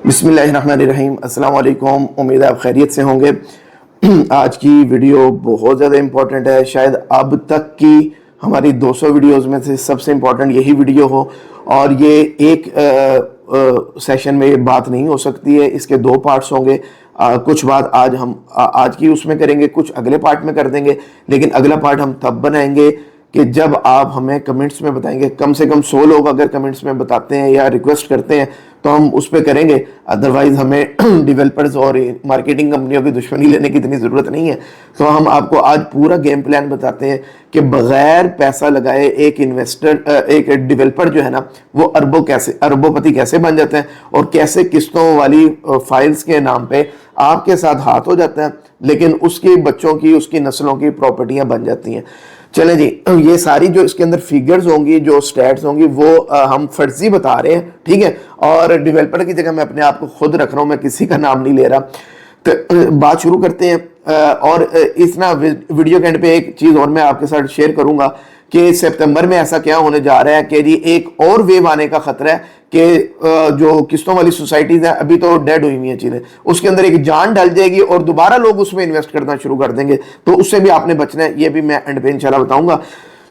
बिस्मिल्लाहिर्रहमानिर्रहीम। अस्सलाम वालेकुम। उम्मीद है आप खैरियत से होंगे। आज की वीडियो बहुत ज़्यादा इम्पोर्टेंट है। शायद अब तक की हमारी 200 वीडियोस में से सबसे इम्पोर्टेंट यही वीडियो हो, और ये एक सेशन में ये बात नहीं हो सकती है, इसके दो पार्ट्स होंगे। कुछ बात आज हम आज की उसमें करेंगे, कुछ अगले पार्ट में कर देंगे, लेकिन अगला पार्ट हम तब बनाएंगे कि जब आप हमें कमेंट्स में बताएंगे। कम से कम 100 लोग अगर कमेंट्स में बताते हैं या रिक्वेस्ट करते हैं तो हम उस पर करेंगे। अदरवाइज हमें डेवलपर्स और मार्केटिंग कंपनियों की दुश्मनी लेने की इतनी ज़रूरत नहीं है। तो हम आपको आज पूरा गेम प्लान बताते हैं कि बगैर पैसा लगाए एक एक डेवलपर जो है ना, वो अरबोपति कैसे बन जाते हैं, और कैसे किस्तों वाली फाइल्स के नाम पे आपके साथ हाथ हो जाता है, लेकिन उसके बच्चों की, उसकी नस्लों की प्रॉपर्टियां बन जाती हैं। चलें जी, ये सारी जो इसके अंदर फिगर्स होंगी, जो स्टैट्स होंगी, वो हम फर्जी बता रहे हैं, ठीक है। और डेवलपर की जगह मैं अपने आप को खुद रख रहा हूँ, मैं किसी का नाम नहीं ले रहा। तो बात शुरू करते हैं। और इस ना वीडियो के एंड पे एक चीज़ और मैं आपके साथ शेयर करूंगा कि सितंबर में ऐसा क्या होने जा रहा है कि जी एक और वेव आने का खतरा है कि जो किस्तों वाली सोसाइटीज हैं अभी तो डेड हुई हुई हैं चीज़ें, उसके अंदर एक जान डल जाएगी और दोबारा लोग उसमें इन्वेस्ट करना शुरू कर देंगे। तो उससे भी आपने बचना है, ये भी मैं एंड पे इंशाल्लाह बताऊंगा।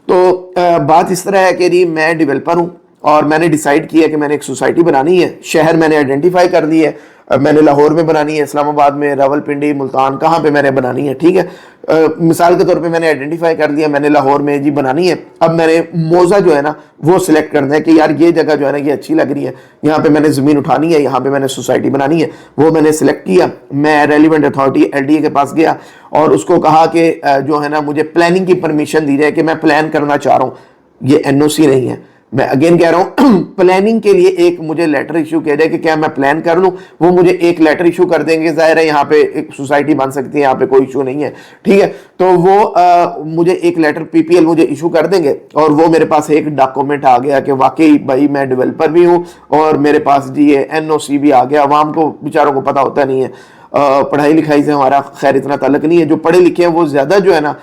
तो बात इस तरह है कि जी मैं डेवलपर हूँ और मैंने डिसाइड किया कि मैंने एक सोसाइटी बनानी है। शहर मैंने आइडेंटिफाई कर ली है। मैंने लाहौर में बनानी है, इस्लामाबाद में, रावलपिंडी, मुल्तान, कहाँ पे मैंने बनानी है, ठीक है। मिसाल के तौर पे मैंने आइडेंटिफाई कर लिया, मैंने लाहौर में जी बनानी है। अब मैंने मौजा जो है ना वो सिलेक्ट करना है कि यार ये जगह जो है ना ये अच्छी लग रही है, यहाँ पे मैंने ज़मीन उठानी है, यहाँ पे मैंने सोसाइटी बनानी है। वो मैंने सिलेक्ट किया। मैं रेलिवेंट अथॉरिटी LDA के पास गया और उसको कहा कि जो है ना मुझे प्लानिंग की परमिशन दी जाए कि मैं प्लान करना चाह रहा हूँ। ये NOC नहीं है, मैं अगेन कह रहा हूं। प्लानिंग के लिए एक मुझे लेटर इशू किया जाए कि क्या मैं प्लान कर लूं, वो मुझे एक लेटर इशू कर देंगे। जाहिर है यहाँ पे एक सोसाइटी बन सकती है, यहाँ पे कोई इशू नहीं है, ठीक है। तो वो मुझे एक लेटर PPL मुझे इशू कर देंगे और वो मेरे पास एक डॉक्यूमेंट आ गया कि वाकई भाई मैं डेवलपर भी हूँ और मेरे पास जी ये NOC भी आ गया। अवाम को बेचारों को पता होता नहीं है, पढ़ाई लिखाई से हमारा खैर इतना ताल्लुक नहीं है। जो पढ़े लिखे हैं वो ज़्यादा जो है ना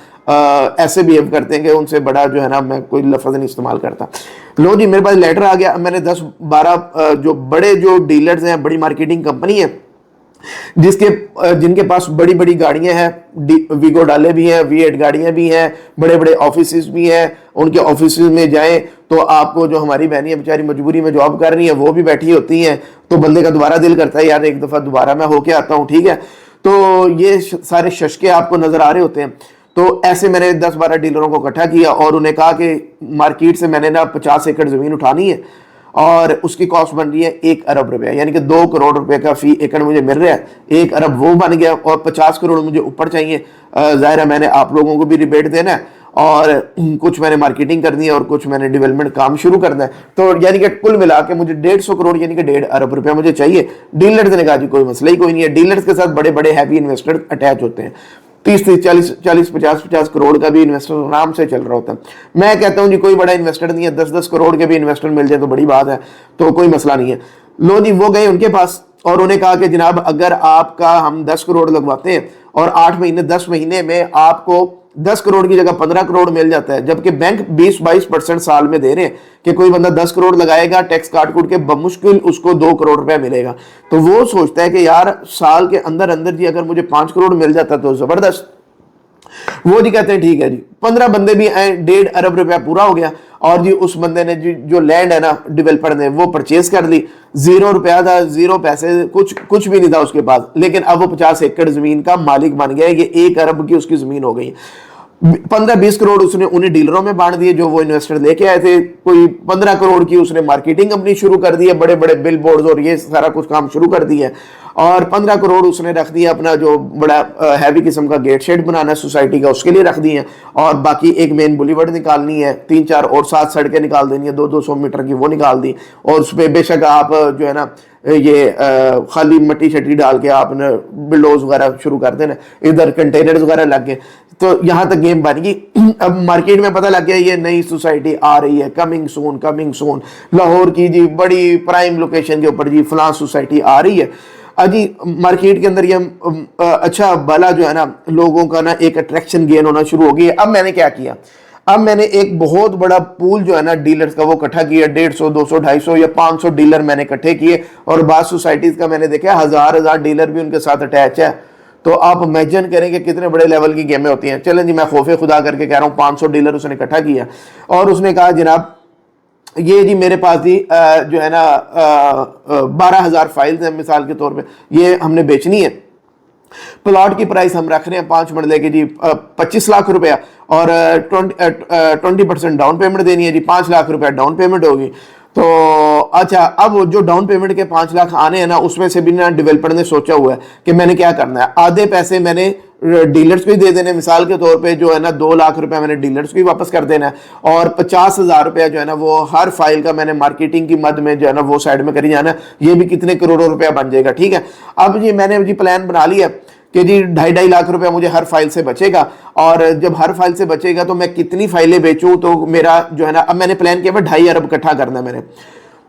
ऐसे बिहेव करते हैं कि उनसे बड़ा जो है ना, मैं कोई लफ्ज़ नहीं इस्तेमाल करता। लो जी, मेरे पास लेटर आ गया। मैंने 10-12 जो बड़े जो डीलर्स हैं, बड़ी मार्केटिंग कंपनी है जिनके पास बड़ी बड़ी गाड़ियां हैं, वीगो डाले भी हैं, V8 गाड़ियां भी हैं, बड़े बड़े ऑफिस भी हैं। उनके ऑफिस में जाएं तो आपको जो हमारी बहनियां बेचारी मजबूरी में जॉब कर रही हैं वो भी बैठी होती हैं, तो बंदे का दोबारा दिल करता है यार एक दफ़ा दोबारा मैं होके आता हूँ, ठीक है। तो ये सारे शशके आपको नजर आ रहे होते हैं। तो ऐसे मैंने 10-12 डीलरों को इकट्ठा किया और उन्हें कहा कि मार्केट से मैंने ना 50 एकड़ ज़मीन उठानी है और उसकी कॉस्ट बन रही है 1 अरब रुपया, यानी कि 2 करोड़ रुपए का फी एकड़ मुझे मिल रहा है। 1 अरब वो बन गया और 50 करोड़ मुझे ऊपर चाहिए। ज़ाहिर है मैंने आप लोगों को भी रिबेट देना है और कुछ मैंने मार्केटिंग करनी है और कुछ मैंने डेवलपमेंट काम शुरू करना है। तो यानी कि कुल मिला के मुझे 150 करोड़ यानी कि 1.5 अरब रुपया मुझे चाहिए। डीलर्स ने कहा जी कोई मसला ही कोई नहीं है। डीलर्स के साथ बड़े बड़े हैवी इन्वेस्टर अटैच होते हैं। 30-40, 50 करोड़ का भी इन्वेस्टर आराम से चल रहा होता है। मैं कहता हूं जी कोई बड़ा इन्वेस्टर नहीं है, 10 करोड़ के भी इन्वेस्टर मिल जाए तो बड़ी बात है, तो कोई मसला नहीं है। लो जी, वो गए उनके पास और उन्हें कहा कि जनाब अगर आपका हम 10 करोड़ लगवाते हैं और 8 महीने 10 महीने में आपको 10 करोड़ की जगह 15 करोड़ मिल जाता है, जबकि बैंक 20-22% साल में दे रहे हैं कि कोई बंदा 10 करोड़ लगाएगा, टैक्स काट कूट के बमुश्किल उसको 2 करोड़ रुपया मिलेगा। तो वो सोचता है कि यार साल के अंदर अंदर जी अगर मुझे 5 करोड़ मिल जाता तो जबरदस्त। वो जी कहते हैं ठीक है जी, 15 बंदे भी आए, 1.5 अरब रुपया पूरा हो गया। और जी उस बंदे ने जो लैंड है ना डेवलपर ने वो परचेज कर ली। 0 रुपया था, 0 पैसे, कुछ भी नहीं था उसके पास, लेकिन अब वो 50 एकड़ जमीन का मालिक बन गया। ये 1 अरब की उसकी जमीन हो गई। 15-20 करोड़ उसने उन्हें डीलरों में बांट दिए जो वो इन्वेस्टर लेके आए थे। कोई 15 करोड़ की उसने मार्केटिंग कंपनी शुरू कर दी है, बड़े बड़े बिल बोर्ड और ये सारा कुछ काम शुरू कर दिया है। और 15 करोड़ उसने रख दिया अपना जो बड़ा हैवी किस्म का गेट शेड बनाना है सोसाइटी का, उसके लिए रख दिए हैं। और बाकी एक मेन बुलीवर्ड निकालनी है, 3-4 और 7 सड़कें निकाल देनी है, 200-200 मीटर की वो निकाल दी। और उस पर बेशक आप जो है ना ये खाली मट्टी शट्टी डाल के आपने बिल्डोज वगैरह शुरू कर देना, इधर कंटेनर्स वगैरह लग गए। तो यहाँ तक गेम बन गई। अब मार्केट में पता लग गया ये नई सोसाइटी आ रही है, कमिंग सून, लाहौर की जी बड़ी प्राइम लोकेशन के ऊपर जी फलां सोसाइटी आ रही है। अजी मार्केट के अंदर ये अच्छा भला जो है ना लोगों का ना एक अट्रैक्शन गेन होना शुरू हो गई है। अब मैंने क्या किया, अब मैंने एक बहुत बड़ा पूल जो है ना डीलर्स का वो इकट्ठा किया, 150, 200, 250 या 500 डीलर मैंने इकट्ठे किए, और बाद सोसाइटीज का मैंने देखा 1000 डीलर भी उनके साथ अटैच है। तो आप इमेजिन करें कि कितने बड़े लेवल की गेमें होती हैं। चलें जी, मैं खौफे खुदा करके कह रहा हूँ, 500 डीलर उसने इकट्ठा किया और उसने कहा जनाब ये जी मेरे पास जी जो है ना 12,000 फाइल्स हैं मिसाल के तौर पे, ये हमने बेचनी है। प्लॉट की प्राइस हम रख रहे हैं 5 मरले की जी 25 लाख रुपया, और 20% डाउन पेमेंट देनी है जी, 5 लाख रुपया डाउन पेमेंट होगी। तो अच्छा, अब जो डाउन पेमेंट के 5 लाख आने हैं ना, उसमें से भी ना डेवलपर ने सोचा हुआ है कि मैंने क्या करना है, आधे पैसे मैंने डीलर्स को ही दे देने, मिसाल के तौर पे जो है ना 2 लाख रुपया मैंने डीलर्स को ही वापस कर देना है, और 50,000 रुपया जो है ना वो हर फाइल का मैंने मार्केटिंग की मद में जो है ना वो साइड में करी जाना। ये भी कितने करोड़ों रुपया बन जाएगा। ठीक है, अब जी मैंने जी प्लान बना लिया कि जी 2.5 लाख रुपया मुझे हर फाइल से बचेगा, और जब हर फाइल से बचेगा तो मैं कितनी फाइलें बेचूं, तो मेरा जो है ना, अब मैंने प्लान किया 2.5 अरब इकट्ठा करना है मैंने।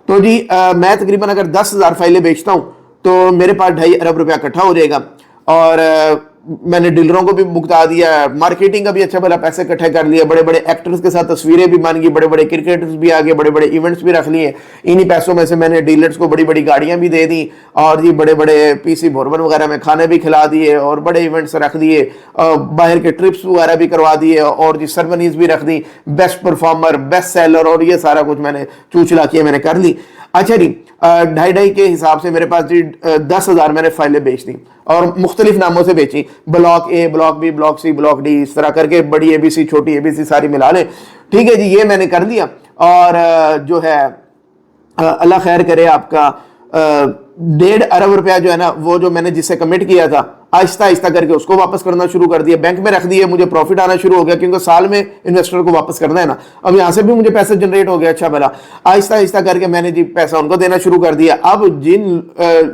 तो जी मैं तकरीबन अगर 10,000 फाइलें बेचता हूं तो मेरे पास 2.5 अरब रुपया इकट्ठा हो जाएगा, और मैंने डीलरों को भी भुगता दिया, मार्केटिंग का भी अच्छा भला पैसे इकट्ठे कर लिए, बड़े बड़े एक्टर्स के साथ तस्वीरें भी बन गई, बड़े बड़े क्रिकेटर्स भी आ गए, बड़े बड़े इवेंट्स भी रख लिए। इन्हीं पैसों में से मैंने डीलर्स को बड़ी बड़ी गाड़ियां भी दे दी, और जी बड़े बड़े पीसी बोरबन वगैरह में खाने भी खिला दिए, और बड़े इवेंट्स रख दिए, बाहर के ट्रिप्स वगैरह भी करवा दिए, और जी सरमनीज भी रख दी, बेस्ट परफॉर्मर, बेस्ट सेलर, और ये सारा कुछ मैंने चूचला किया, मैंने कर ली। अच्छा जी 2.5 के हिसाब से मेरे पास जी 10,000 मैंने फाइलें बेच दी, और मुख्तलिफ नामों से बेची, block A, block B, block C, block D, इस तरह करके बड़ी ABC, छोटी ABC सारी मिला लें। ठीक है जी, ये मैंने कर लिया, और जो है अल्लाह खैर करे आपका 1.5 अरब रुपया जो है ना वो जो मैंने जिससे कमिट किया था, आहिस्ता आहिस्ता करके उसको वापस करना शुरू कर दिया, बैंक में रख दिए, मुझे प्रॉफिट आना शुरू हो गया, क्योंकि साल में इन्वेस्टर को वापस करना है ना। अब यहाँ से भी मुझे पैसा जनरेट हो गया, अच्छा भला आहिस्ता आहिस्ता करके मैंने जी पैसा उनको देना शुरू कर दिया। अब जिन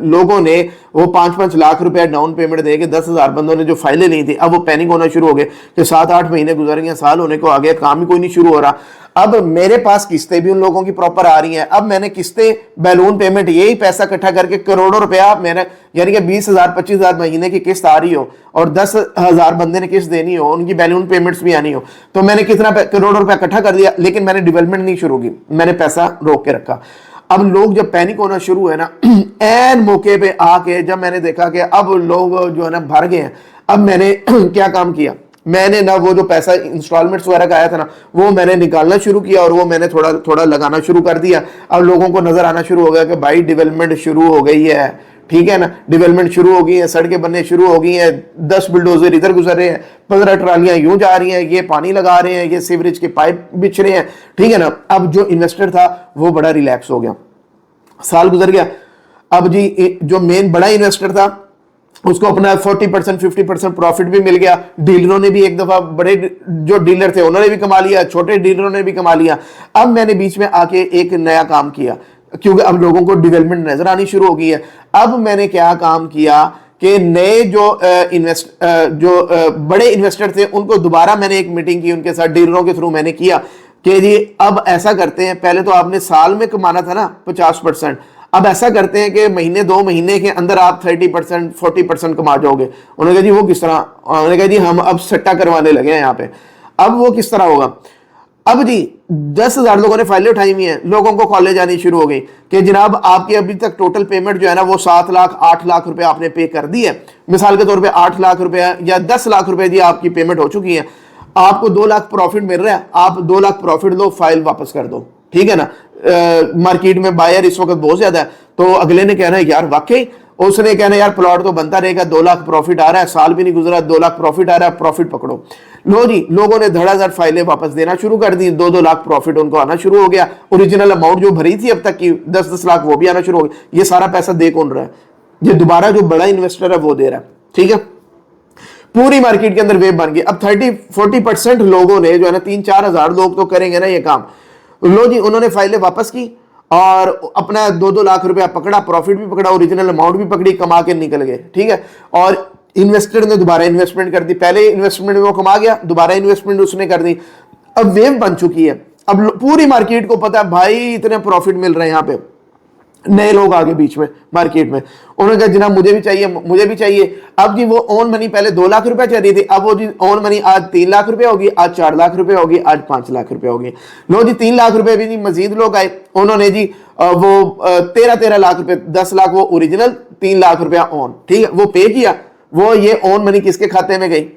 लोगों ने वो 5-5 लाख रुपया डाउन पेमेंट दे के 10,000 बंदों ने जो फाइलें ली थी, अब वो पैनिक होना शुरू हो गए कि 7-8 महीने गुजर गए, साल होने को आ गया, काम ही कोई नहीं शुरू हो रहा। अब मेरे पास किस्तें भी उन लोगों की प्रॉपर आ रही हैं। अब मैंने किस्तें, बैलून पेमेंट, यही पैसा इकट्ठा करके करोड़ों रुपया मैंने, यानी कि 20,000 25,000 महीने की किस्त आ रही हो, और 10,000 बंदे ने किस्त देनी हो, उनकी बैलून पेमेंट्स भी आनी हो, तो मैंने कितना करोड़ों रुपया इकट्ठा कर दिया, लेकिन मैंने डेवलपमेंट नहीं शुरू की, मैंने पैसा रोक के रखा। अब लोग जब पैनिक होना शुरू हुए ना, एन मौके पे आके जब मैंने देखा कि अब लोग जो है ना भर गए हैं, अब मैंने क्या काम किया, मैंने ना वो जो पैसा इंस्टॉलमेंट्स वगैरह का आया था ना, वो मैंने निकालना शुरू किया, और वो मैंने थोड़ा थोड़ा लगाना शुरू कर दिया। अब लोगों को नजर आना शुरू हो गया कि भाई डेवलपमेंट शुरू हो गई है, ठीक है ना, डेवलपमेंट शुरू हो गई है, सड़कें बनने शुरू हो गई हैं, 10 बुलडोजर इधर गुजर रहे हैं, 15 ट्रालियां यूं जा रही हैं, ये पानी लगा रहे हैं, ये सीवरेज के पाइप बिछ रहे हैं, ठीक है ना। अब जो इन्वेस्टर था वो बड़ा रिलैक्स हो गया, साल गुजर गया। अब जी जो मेन बड़ा इन्वेस्टर था उसको अपना 40% 50% प्रॉफिट भी मिल गया, डीलरों ने भी एक दफा, बड़े जो डीलर थे उन्होंने भी कमा लिया, छोटे डीलरों ने भी कमा लिया। अब मैंने बीच में आके एक नया काम किया, क्योंकि अब लोगों को डेवलपमेंट नजर आनी शुरू हो गई है। अब मैंने क्या काम किया कि नए जो बड़े इन्वेस्टर थे उनको दोबारा मैंने एक मीटिंग की, उनके साथ डीलरों के थ्रू मैंने किया कि जी अब ऐसा करते हैं, पहले तो आपने साल में कमाना था ना 50%, अब ऐसा करते हैं कि महीने 2 महीने के अंदर आप 30% 40% कमा जाओगे। उन्होंने कहा जी वो किस तरह, उन्होंने कहा जी हम अब सट्टा करवाने लगे हैं यहाँ पे, अब वो किस तरह होगा। अब जी 10,000 लोगों ने फाइलें उठाई हुई हैं, लोगों को कॉलेज आनी शुरू हो गई कि जनाब आपकी अभी तक टोटल पेमेंट जो है ना वो 7 लाख 8 लाख रुपए आपने पे कर दी है, मिसाल के तौर पे 8 लाख रुपया या 10 लाख रुपए जी आपकी पेमेंट हो चुकी है, आपको 2 लाख प्रॉफिट मिल रहा है, आप 2 लाख प्रॉफिट लो, फाइल वापस कर दो, ठीक है ना। मार्केट में बायर इस वक्त बहुत ज्यादा है, तो अगले ने कहना है यार वाकई, उसने कहना यार प्लॉट तो बनता रहेगा, 2 लाख प्रॉफिट आ रहा है, साल भी नहीं गुजरा 2 लाख प्रॉफिट आ रहा है, प्रॉफिट पकड़ो। लो जी, लोगों ने धड़ाधड़ फाइलें वापस देना शुरू कर दी, 2-2 लाख प्रॉफिट उनको आना शुरू हो गया, ओरिजिनल अमाउंट जो भरी थी अब तक की 10-10 लाख वो भी आना शुरू हो गया। ये सारा पैसा दे कौन रहा है, ये दोबारा जो बड़ा इन्वेस्टर है वो दे रहा है, ठीक है। पूरी मार्केट के अंदर वेव बन गई। अब 30-40% लोगों ने जो है ना, 3-4 हजार लोग तो करेंगे ना ये काम। लो जी, उन्होंने फाइलें वापस की और अपना 2-2 लाख रुपया पकड़ा, प्रॉफिट भी पकड़ा, ओरिजिनल अमाउंट भी पकड़ी, कमा के निकल गए, ठीक है। और इन्वेस्टर ने दोबारा इन्वेस्टमेंट कर दी, पहले इन्वेस्टमेंट में वो कमा गया, दोबारा इन्वेस्टमेंट उसने कर दी। अब वेव बन चुकी है, अब पूरी मार्केट को पता है भाई इतने प्रॉफिट मिल रहे हैं यहाँ पे, नए लोग आगे बीच में मार्केट में, उन्होंने कहा जनाब मुझे भी चाहिए। अब जी वो ऑन मनी पहले 2 लाख रुपए चल रही थी, अब वो जी ऑन मनी आज 3 लाख रुपए होगी, आज 4 लाख रुपए होगी, आज 5 लाख रुपए होगी। लो जी 3 लाख रुपए भी जी मजीद लोग आए, उन्होंने जी वो 13 लाख रुपए, 10 लाख वो ओरिजिनल, 3 लाख रुपया ऑन, ठीक है, वो पे किया। वो ये ऑन मनी किसके खाते में गई?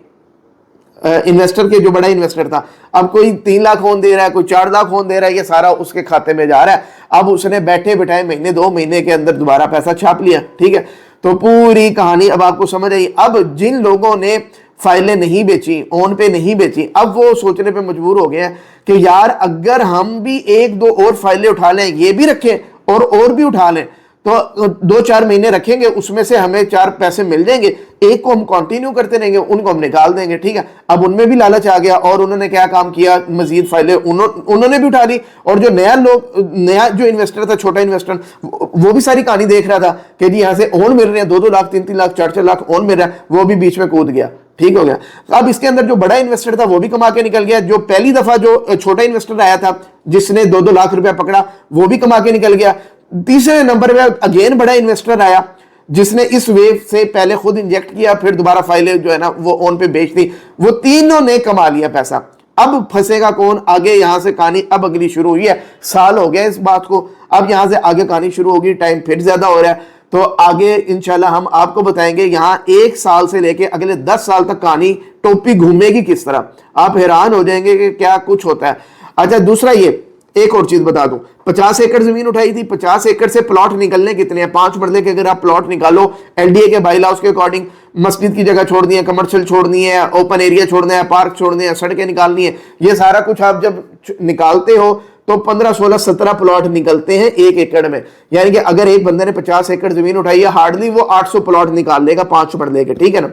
इन्वेस्टर के, जो बड़ा इन्वेस्टर था। अब कोई 3 लाख होन दे रहा है, कोई 4 लाख होन दे रहा है, ये सारा उसके खाते में जा रहा है। अब उसने बैठे बिठाए महीने 2 महीने के अंदर दोबारा पैसा छाप लिया, ठीक है। तो पूरी कहानी अब आपको समझ आई। अब जिन लोगों ने फाइलें नहीं बेची, ऑन पे नहीं बेची, अब वो सोचने पे मजबूर हो गए हैं कि यार अगर हम भी 1-2 और फाइलें उठा लें, ये भी रखें और भी उठा लें, तो 2-4 महीने रखेंगे, उसमें से हमें 4 पैसे मिल जाएंगे, एक को हम कंटिन्यू करते रहेंगे, उनको हम निकाल देंगे, ठीक है। अब उनमें भी लालच आ गया और उन्होंने क्या काम किया, मजीद फाइलें उन्होंने भी उठा ली। और जो नया जो इन्वेस्टर था, छोटा इन्वेस्टर, वो भी सारी कहानी देख रहा था कि जी यहाँ से ऑन मिल रहे हैं, 2-2 लाख, 3-3 लाख, 4-4 लाख ऑन मिल रहा है, वो भी बीच में कूद गया, ठीक हो गया। अब इसके अंदर जो बड़ा इन्वेस्टर था वो भी कमा के निकल गया, जो पहली दफा जो छोटा इन्वेस्टर आया था जिसने 2-2 लाख रुपया पकड़ा, वो भी कमा के निकल गया। तीसरे नंबर पे अगेन बड़ा इन्वेस्टर आया जिसने इस वेव से पहले खुद इंजेक्ट किया, फिर दोबारा फाइलें जो है ना वो ऑन पे बेच दी। वो तीनों ने कमा लिया पैसा। अब फंसेगा कौन आगे? यहां से कहानी अब अगली शुरू हुई है, साल हो गया इस बात को, अब यहां से आगे कहानी शुरू होगी, टाइम फिर ज्यादा हो रहा है। तो आगे इंशाल्लाह हम आपको बताएंगे यहां 1 साल से लेके अगले 10 साल तक कहानी टोपी घूमेगी किस तरह, आप हैरान हो जाएंगे कि क्या कुछ होता है। अच्छा, दूसरा ये एक और चीज बता दूं, 50 एकड़ जमीन उठाई थी, 50 एकड़ से प्लॉट निकलने कितने हैं? 5 मरले के अगर आप प्लॉट निकालो एलडीए के बाई लॉज के अकॉर्डिंग, मस्जिद की जगह छोड़नी है, कमर्शियल छोड़नी है, ओपन एरिया छोड़ना है, पार्क छोड़ने हैं, सड़कें निकालनी है, ये सारा कुछ आप जब निकालते हो तो 15, 16, 17 प्लॉट निकलते हैं 1 एकड़ में। यानी कि अगर एक बंदे ने 50 एकड़ जमीन उठाई है, हार्डली वो 800 प्लॉट निकाल लेगा 5 मरले के, ठीक है ना।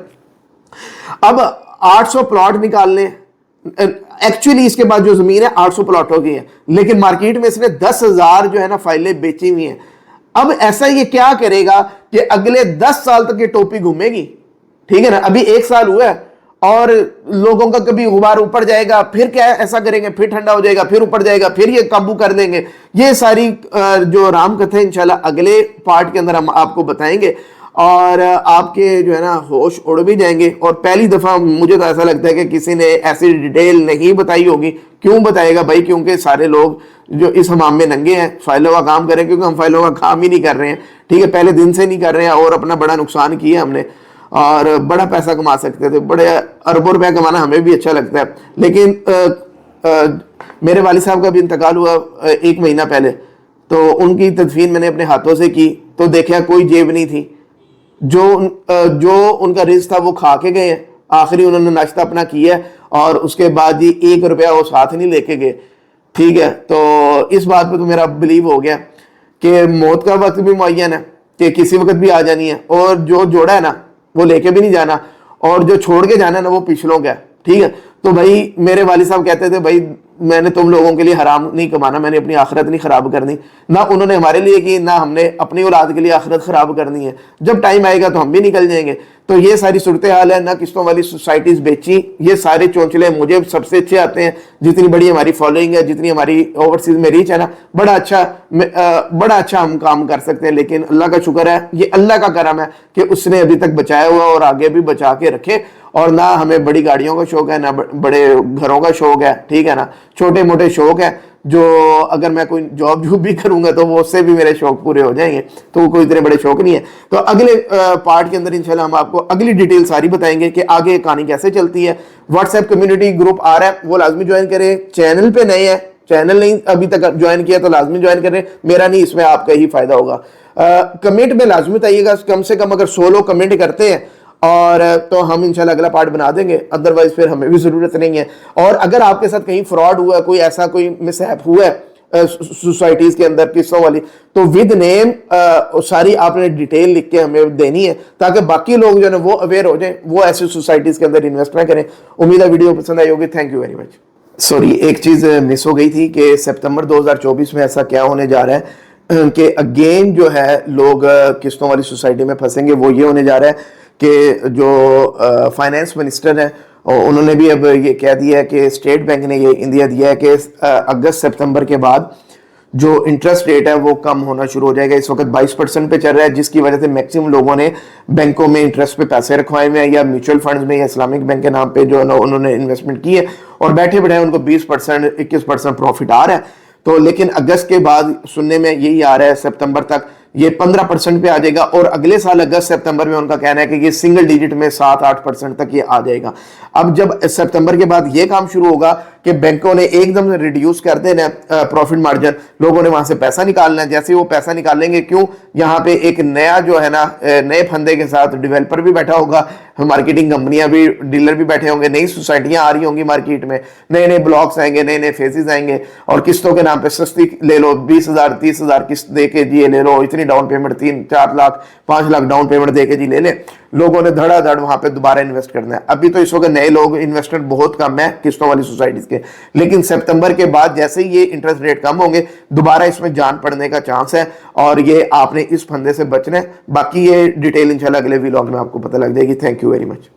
अब 800 प्लॉट निकालने, एक्चुअली इसके बाद जो जमीन है 800 प्लॉट हो गई है, लेकिन मार्केट में इसने 10,000 जो है ना फाइलें बेची हुई हैं। अब ऐसा ये क्या करेगा कि अगले 10 साल तक ये टोपी घूमेगी, ठीक है ना। अभी 1 साल हुआ है और लोगों का कभी गुबार ऊपर जाएगा, फिर क्या ऐसा करेंगे, फिर ठंडा हो जाएगा, फिर ऊपर जाएगा, फिर ये काबू कर देंगे। ये सारी जो राम कथा इंशाल्लाह अगले पार्ट के अंदर हम आपको बताएंगे और आपके जो है ना होश उड़ भी जाएंगे। और पहली दफा मुझे तो ऐसा लगता है कि किसी ने ऐसी डिटेल नहीं बताई होगी। क्यों बताएगा भाई? क्योंकि सारे लोग जो इस हमाम में नंगे हैं, फाइलों का काम करें, क्योंकि हम फाइलों का काम ही नहीं कर रहे हैं, ठीक है, पहले दिन से नहीं कर रहे हैं और अपना बड़ा नुकसान किया हमने और बड़ा पैसा कमा सकते थे, बड़े अरबों रुपया कमाना हमें भी अच्छा लगता है। लेकिन मेरे वालिद साहब का भी इंतकाल हुआ 1 महीना पहले, तो उनकी तदफीन मैंने अपने हाथों से की, तो देखा कोई जेब नहीं थी, जो उनका रिस्क था वो खा के गए हैं। आखिरी उन्होंने नाश्ता अपना किया और उसके बाद ही 1 रुपया वो साथ नहीं लेके गए, ठीक है। तो इस बात पे तो मेरा बिलीव हो गया कि मौत का वक्त भी मुअय्यन है, कि किसी वक्त भी आ जानी है, और जो जोड़ा है ना वो लेके भी नहीं जाना, और जो छोड़ के जाना है ना वो पिछलों का है, ठीक है। तो भाई मेरे वालिद साहब कहते थे भाई मैंने तुम लोगों के लिए हराम नहीं कमाना, मैंने अपनी आखिरत नहीं खराब करनी, ना उन्होंने हमारे लिए की, ना हमने अपनी औलाद के लिए आखिरत खराब करनी है। जब टाइम आएगा तो हम भी निकल जाएंगे। तो ये सारी सूरत हाल है। ना किस्तों वाली सोसाइटीज बेची, ये सारे चौंचले मुझे सबसे अच्छे आते हैं। जितनी बड़ी हमारी फॉलोइंग है, जितनी हमारी ओवरसीज में रीच है ना, बड़ा अच्छा हम काम कर सकते हैं। लेकिन अल्लाह का शुक्र है, ये अल्लाह का करम है कि उसने अभी तक बचाया हुआ और आगे भी बचा के रखे। और ना हमें बड़ी गाड़ियों का शौक है, ना बड़े घरों का शौक है, ठीक है ना, छोटे मोटे शौक है जो अगर मैं कोई जॉब भी करूंगा तो वो उससे भी मेरे शौक पूरे हो जाएंगे। तो वो कोई इतने बड़े शौक नहीं है। तो अगले पार्ट के अंदर इंशाल्लाह हम आपको अगली डिटेल सारी बताएंगे कि आगे कहानी कैसे चलती है। व्हाट्सएप कम्युनिटी ग्रुप आ रहा है, वो लाजमी ज्वाइन करें। चैनल पे नए हैं, चैनल नहीं अभी तक ज्वाइन किया तो लाजमी ज्वाइन करें, मेरा नहीं, इसमें आपका ही फायदा होगा। कमेंट में लाजमी बताइएगा, कम से कम अगर 100 लोग कमेंट करते हैं और तो हम इंशाल्लाह अगला पार्ट बना देंगे, अदरवाइज फिर हमें भी जरूरत नहीं है। और अगर आपके साथ कहीं फ्रॉड हुआ है, कोई ऐसा कोई मिसहैप हुआ है सोसाइटीज के अंदर किस्तों वाली, तो विद नेम सारी आपने डिटेल लिख के हमें देनी है, ताकि बाकी लोग जो है वो अवेयर हो जाए, वो ऐसी सोसाइटीज के अंदर इन्वेस्ट ना करें। उम्मीद है वीडियो पसंद आई होगी। Thank you very much. Sorry, एक चीज मिस हो गई थी कि सितंबर 2024 में ऐसा क्या होने जा रहा है कि अगेन जो है लोग किस्तों वाली सोसाइटी में फंसेंगे। वो ये होने जा रहा है कि जो फाइनेंस मिनिस्टर है उन्होंने भी अब ये कह दिया है कि स्टेट बैंक ने ये इंदिया दिया है कि अगस्त सितंबर के बाद जो इंटरेस्ट रेट है वो कम होना शुरू हो जाएगा। इस वक्त 22% पे चल रहा है, जिसकी वजह से मैक्सिमम लोगों ने बैंकों में इंटरेस्ट पे पैसे रखवाए हुए हैं या म्यूचुअल फंड्स में या इस्लामिक बैंक के नाम पे जो उन्होंने इन्वेस्टमेंट की है, और बैठे बैठे उनको 20% 21% प्रॉफिट आ रहा है। तो लेकिन अगस्त के बाद सुनने में यही आ रहा है सितंबर तक ये 15% पे आ जाएगा, और अगले साल अगस्त सितंबर में उनका कहना है कि ये सिंगल डिजिट में 7-8% तक ये आ जाएगा। अब जब सितंबर के बाद ये काम शुरू होगा कि बैंकों ने एकदम से रिड्यूस कर देना प्रॉफिट मार्जिन, लोगों ने वहां से पैसा निकालना है। जैसे वो पैसा निकालेंगे, क्यों, यहाँ पे एक नया जो है ना नए फंदे के साथ डेवलपर भी बैठा होगा, मार्केटिंग कंपनियां भी, डीलर भी बैठे होंगे, नई सोसाइटियां आ रही होंगी मार्केट में, नए नए ब्लॉक्स आएंगे, नए नए फेसेस आएंगे, और किस्तों के नाम पे सस्ती ले लो, 20,000 30,000 किस्त दे के जी ले लो, इतनी down payment 3-4 lakh 5 lakh down payment दे के जी ले ले। लोगों ने धड़ाधड़ वहां पे दोबारा इन्वेस्ट करना है। अभी तो इस वक्त नए लोग इन्वेस्टर बहुत कम है किस्तों वाली सोसाइटीज के, लेकिन सितंबर के बाद जैसे ही ये इंटरेस्ट रेट कम होंगे दोबारा इसमें जान पड़ने का चांस है, और ये आपने इस फंदे से बचना है। बाकी ये डिटेल इंशाल्लाह अगले व्लॉग में आपको पता लग जाएगी। Thank you very much.